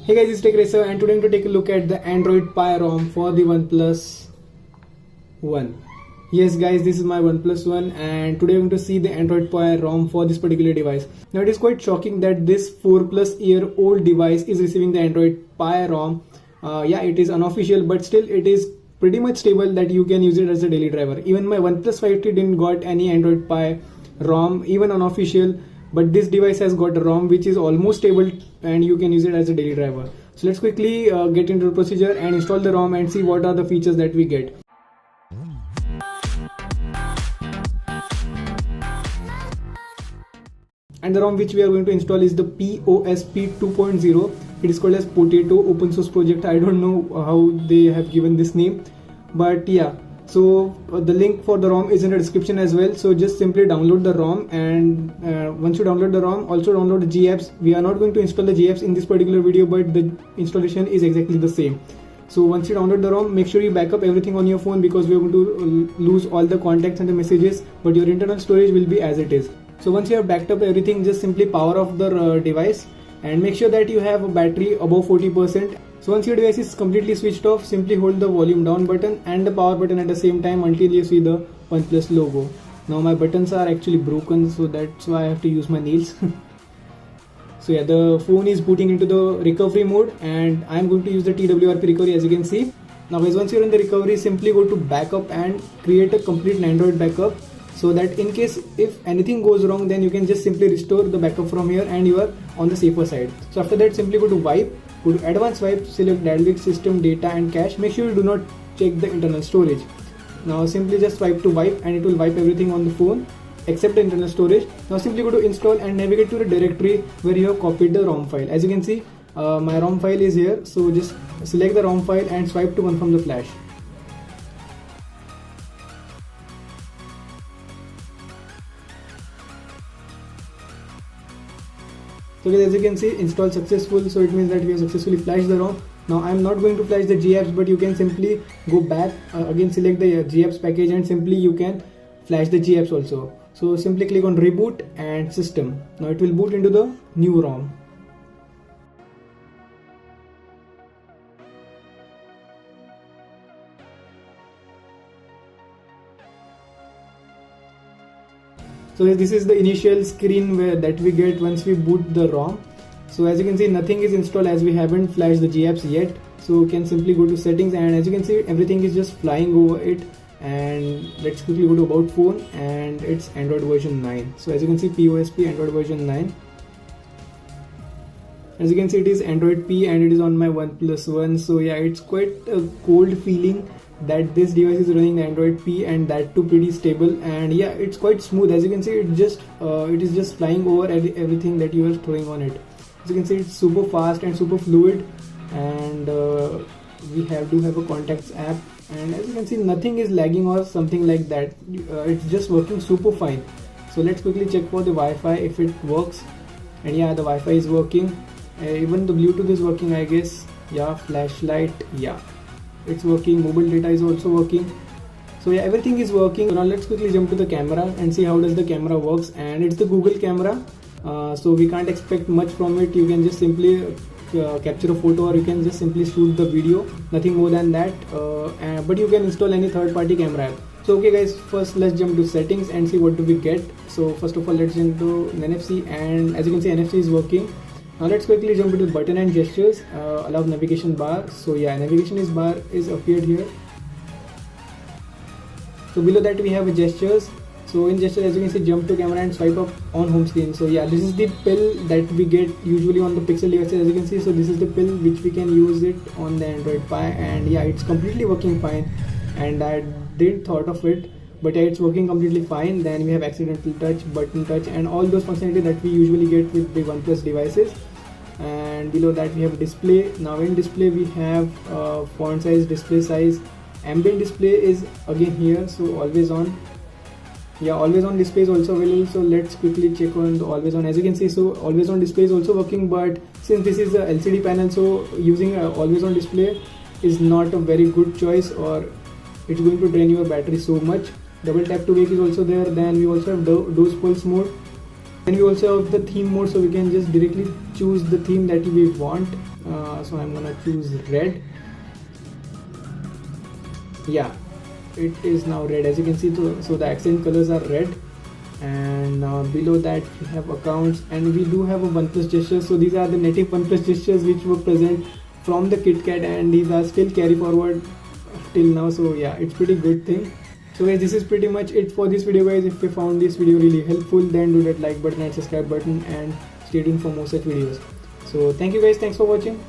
Hey guys, it's Tech Racer and today I'm going to take a look at the Android Pie ROM for the OnePlus One. Yes guys, this is my OnePlus One and today I'm going to see the Android Pie ROM for this particular device. Now it is quite shocking that this 4+ year old device is receiving the Android Pie ROM. Yeah, it is unofficial, but still it is pretty much stable that you can use it as a daily driver. Even my OnePlus 5T didn't got any Android Pie ROM, even unofficial. But this device has got a ROM which is almost stable and you can use it as a daily driver. So let's quickly get into the procedure and install the ROM and see what are the features that we get. And the ROM which we are going to install is the POSP 2.0. It is called as Potato open source project. I don't know how they have given this name, but yeah. So the link for the ROM is in the description as well. So just simply download the ROM, and once you download the ROM, also download the GApps. We are not going to install the GApps in this particular video, but the installation is exactly the same. So once you download the ROM, make sure you back up everything on your phone because we are going to lose all the contacts and the messages, but your internal storage will be as it is. So once you have backed up everything, just simply power off the device and make sure that you have a battery above 40%. So once your device is completely switched off, simply hold the volume down button and the power button at the same time until you see the OnePlus logo. Now my buttons are actually broken, so that's why I have to use my nails. So yeah, the phone is booting into the recovery mode and I'm going to use the TWRP recovery, as you can see. Now guys, once you're in the recovery, simply go to backup and create a complete Nandroid backup, so that in case if anything goes wrong, then you can just simply restore the backup from here and you are on the safer side. So after that, simply go to wipe. Go to advanced wipe, select Dalvik system, data and cache. Make sure you do not check the internal storage. Now simply just swipe to wipe and it will wipe everything on the phone except the internal storage. Now simply go to install and navigate to the directory where you have copied the ROM file. As you can see, my ROM file is here. So just select the ROM file and swipe to confirm the flash. So as you can see, install successful, so it means that we have successfully flashed the ROM. Now I am not going to flash the GApps, but you can simply go back, again select the GApps package and simply you can flash the GApps also. So simply click on reboot and system. Now it will boot into the new ROM. So this is the initial screen that we get once we boot the ROM. So as you can see, nothing is installed as we haven't flashed the GApps yet. So you can simply go to settings and as you can see, everything is just flying over it. And let's quickly go to about phone and it's Android version 9. So as you can see, POSP Android version 9. As you can see, it is Android P and it is on my OnePlus One. So yeah, it's quite a cold feeling that this device is running Android P and that too pretty stable, and yeah, it's quite smooth. As you can see, it is just flying over everything that you are throwing on it. As you can see, it's super fast and super fluid, and we do have a contacts app, and as you can see, nothing is lagging or something like that. It's just working super fine. So let's quickly check for the Wi-Fi if it works, and yeah, the Wi-Fi is working. Even the Bluetooth is working, I guess. Yeah, flashlight, yeah, it's working. Mobile data is also working. So yeah, everything is working. Now let's quickly jump to the camera and see how does the camera works. And it's the Google camera, so we can't expect much from it. You can just simply capture a photo or you can just simply shoot the video, nothing more than that. But you can install any third-party camera app. So okay guys, first let's jump to settings and see what do we get. So first of all, let's jump to NFC, and as you can see, NFC is working. Now let's quickly jump into button and gestures. Allow navigation bar. So yeah, navigation bar is appeared here. So below that we have gestures. So in gestures, as you can see, jump to camera and swipe up on home screen. So yeah, this is the pill that we get usually on the Pixel devices, as you can see. So this is the pill which we can use it on the Android Pie, and yeah, it's completely working fine. And I didn't thought of it, but yeah, it's working completely fine. Then we have accidental touch, button touch, and all those functionality that we usually get with the OnePlus devices. And below that we have display. Now in display we have font size, display size, ambient display is again here. So always on, yeah, always on display is also available. So let's quickly check on the always on. As you can see, so always on display is also working, but since this is a LCD panel, so using always on display is not a very good choice, or it's going to drain your battery so much. Double tap to wake is also there. Then we also have dose pulse mode. And we also have the theme mode, so we can just directly choose the theme that we want. So I'm gonna choose red. Yeah, it is now red, as you can see. So the accent colors are red, and below that we have accounts, and we do have a OnePlus gestures. So these are the native OnePlus gestures which were present from the KitKat, and these are still carry forward till now. So yeah, it's pretty good thing. So guys, this is pretty much it for this video guys. If you found this video really helpful, then do that like button and subscribe button, and stay tuned for more such videos. So thank you guys, thanks for watching.